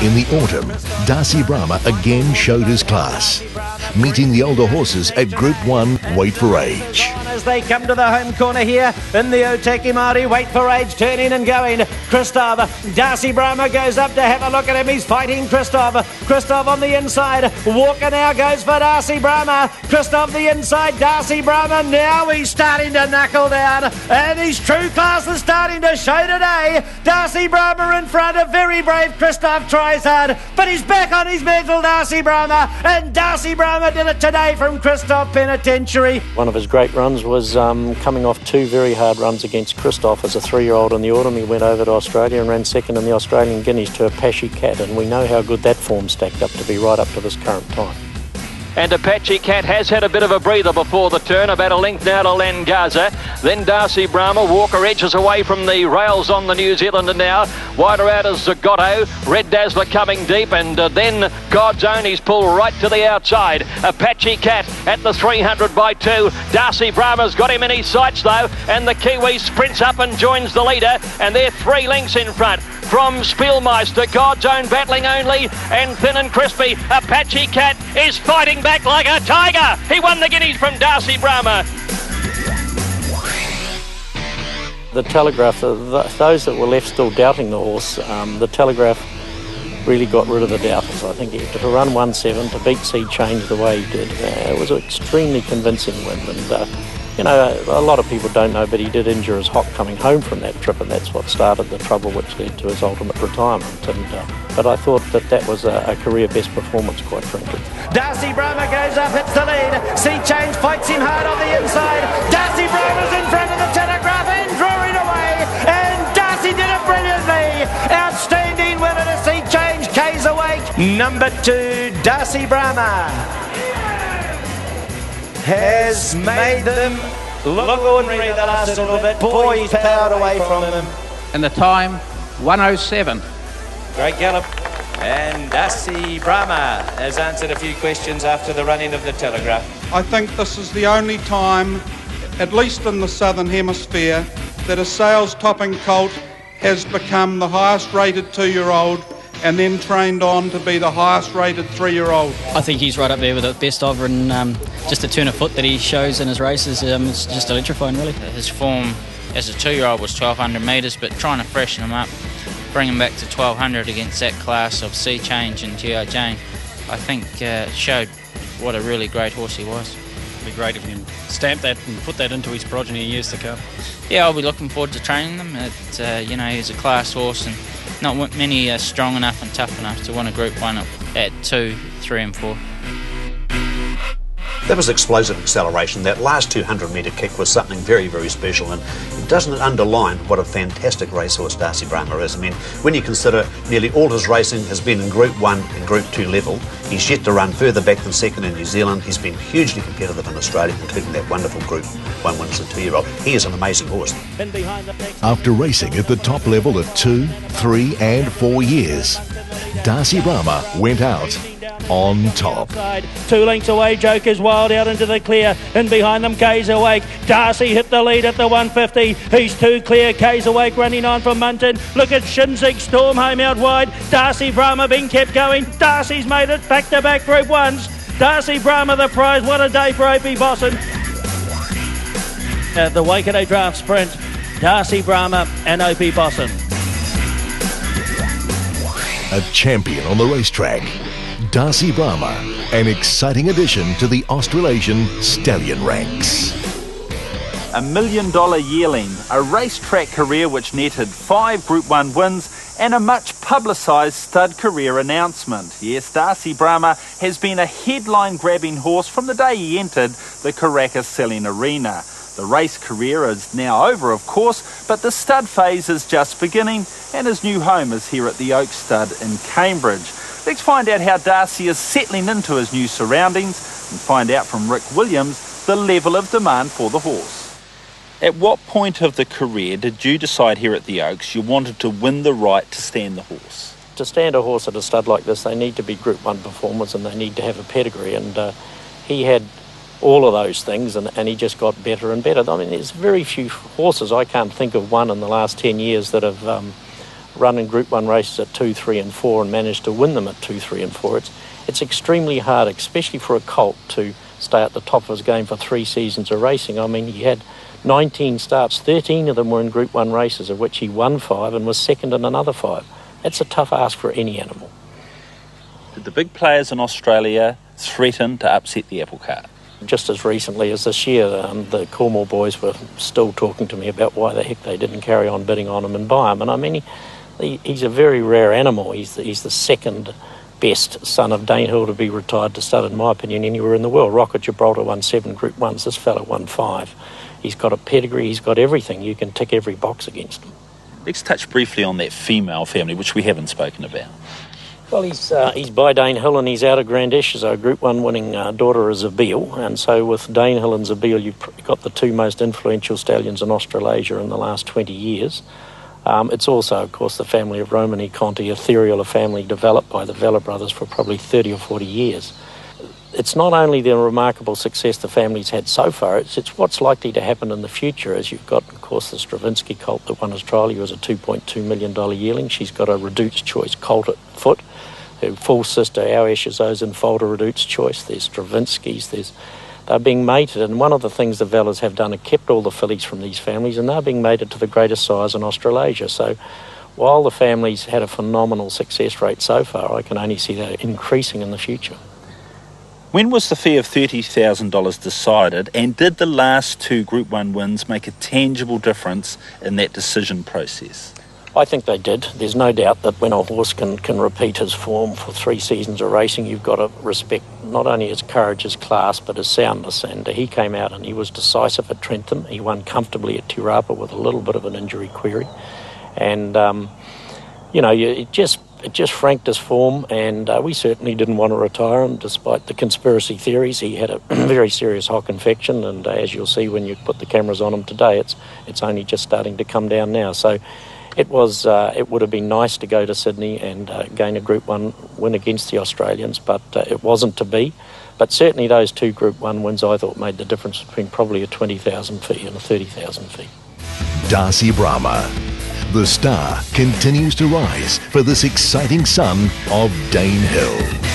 In the autumn, Darci Brahma again showed his class, meeting the older horses at Group 1 Wait for Age. As they come to the home corner here in the Otaki Māori, Wait for Age, turning and going. Christoph, Darci Brahma goes up to have a look at him. He's fighting Christoph. Christoph on the inside. Walker now goes for Darci Brahma. Christoph the inside. Darci Brahma now he's starting to knuckle down. And his true class is starting to show today. Darci Brahma in front of very brave Christoph tries hard, but he's back on his mettle, Darci Brahma. And Darci Brahma did it today from Christoph Penitentiary. One of his great runs was coming off 2 very hard runs against Christoph as a 3-year-old in the autumn. He went over to Australia and ran second in the Australian Guineas to a Apache Cat, and we know how good that form stacked up to be right up to this current time. And Apache Cat has had a bit of a breather before the turn, about a length now to Langaza. Then Darci Brahma. Walker edges away from the rails on the New Zealander now. Wider out is Zagotto. Red Dazzler coming deep, and then God's Own. He's pulled right to the outside. Apache Cat at the 300 by 2. Darci Brahma's got him in his sights though, and the Kiwi sprints up and joins the leader, and they're 3 lengths in front. From Spielmeister, God's Own battling only, and Thin and Crispy. Apache Cat is fighting back like a tiger. He won the Guineas from Darci Brahma. The Telegraph, those that were left still doubting the horse, the Telegraph really got rid of the doubters. I think to run 1-7, to beat Sea Change the way he did, it was an extremely convincing win. And you know, a lot of people don't know, but he did injure his hop coming home from that trip, and that's what started the trouble which led to his ultimate retirement. But I thought that was a career best performance, quite frankly. Darci Brahma goes up, hits the lead. Sea Change fights him hard on the inside. Darci Brahma's in front of the Telegraph and drawing away, and Darci did it brilliantly. Outstanding winner to Sea Change, K's awake. Number 2, Darci Brahma has made them look ordinary the last little bit. Boy, he's powered away from him. And the time, 1:07. Great gallop. And Darci Brahma has answered a few questions after the running of the Telegraph. I think this is the only time, at least in the Southern Hemisphere, that a sales-topping colt has become the highest-rated 2-year-old and then trained on to be the highest-rated 3-year-old. I think he's right up there with the best of, and just the turn of foot that he shows in his races is just electrifying, really. His form as a 2-year-old was 1,200 metres, but trying to freshen him up, bring him back to 1,200 against that class of Sea Change and G.I. Jane, I think showed what a really great horse he was. It'd be great if he can stamp that and put that into his progeny in years to come. Yeah, I'll be looking forward to training them. You know, he's a class horse, and not many are strong enough and tough enough to win a Group 1 at 2, 3 and 4. That was explosive acceleration. That last 200-metre kick was something very, very special, and doesn't it underline what a fantastic racehorse Darci Brahma is? I mean, when you consider nearly all his racing has been in Group 1 and Group 2 level, he's yet to run further back than second in New Zealand. He's been hugely competitive in Australia, including that wonderful Group 1 win as a 2-year-old. He is an amazing horse. After racing at the top level at 2, 3 and 4 years, Darci Brahma went out on top. 2 lengths away, Joker's Wild out into the clear, and behind them K's Awake. Darci hit the lead at the 150. He's 2 clear. K's Awake running on from Munton. Look at Shinzig Storm home out wide. Darci Brahma being kept going. Darci's made it back-to-back Group 1s. Darci Brahma the prize. What a day for O.P. Bosson. The Waikato Draft Sprint, Darci Brahma and O.P. Bosson. A champion on the racetrack, Darci Brahma, an exciting addition to the Australasian stallion ranks. $1 million yearling, a racetrack career which netted 5 Group 1 wins and a much publicised stud career announcement. Yes, Darci Brahma has been a headline-grabbing horse from the day he entered the Caracas selling arena. The race career is now over, of course, but the stud phase is just beginning, and his new home is here at the Oak Stud in Cambridge. Let's find out how Darci is settling into his new surroundings and find out from Rick Williams the level of demand for the horse. At what point of the career did you decide here at the Oaks you wanted to win the right to stand the horse? To stand a horse at a stud like this, they need to be Group 1 performers and they need to have a pedigree, and he had all of those things, and he just got better and better. I mean, there's very few horses, I can't think of one in the last 10 years that have run in Group 1 races at 2, 3 and 4 and manage to win them at 2, 3 and 4. It's extremely hard, especially for a colt, to stay at the top of his game for 3 seasons of racing. I mean, he had 19 starts, 13 of them were in Group 1 races, of which he won 5 and was second in another 5. That's a tough ask for any animal. Did the big players in Australia threaten to upset the apple cart? Just as recently as this year, the Cornwall boys were still talking to me about why the heck they didn't carry on bidding on him and buy him. And I mean, he's a very rare animal. He's the second best son of Dane Hill to be retired to stud, in my opinion, anywhere in the world. Rocket Gibraltar won 7 Group 1s. This fella won 5. He's got a pedigree. He's got everything. You can tick every box against him. Let's touch briefly on that female family, which we haven't spoken about. Well, he's by Dane Hill and he's out of Grandish as a Group 1 winning daughter of Zabeel. And so with Dane Hill and Zabeel, you've got the 2 most influential stallions in Australasia in the last 20 years. It's also, of course, the family of Romany Conti, Ethereal, a family developed by the Vela brothers for probably 30 or 40 years. It's not only the remarkable success the family's had so far, it's what's likely to happen in the future, as you've got, of course, the Stravinsky colt that won his trial. He was a $2.2 million yearling. She's got a Redute's Choice colt at foot. Her full sister, our Eschazo's in foal to Redute's Choice. There's Stravinsky's, they're being mated, and one of the things the Velas have done is kept all the fillies from these families, and they're being mated to the greatest size in Australasia. So while the family's had a phenomenal success rate so far, I can only see that increasing in the future. When was the fee of $30,000 decided, and did the last 2 Group 1 wins make a tangible difference in that decision process? I think they did. There's no doubt that when a horse can repeat his form for 3 seasons of racing, you've got to respect not only his courage, his class, but his soundness. And he came out and he was decisive at Trentham. He won comfortably at Tirapa with a little bit of an injury query. And, it just franked his form, and we certainly didn't want to retire him, despite the conspiracy theories. He had a very serious hock infection, and as you'll see when you put the cameras on him today, it's only just starting to come down now. So it would have been nice to go to Sydney and gain a Group 1 win against the Australians, but it wasn't to be. But certainly those 2 Group 1 wins, I thought, made the difference between probably a 20,000 fee and a 30,000 fee. Darci Brahma. The star continues to rise for this exciting son of Dane Hill.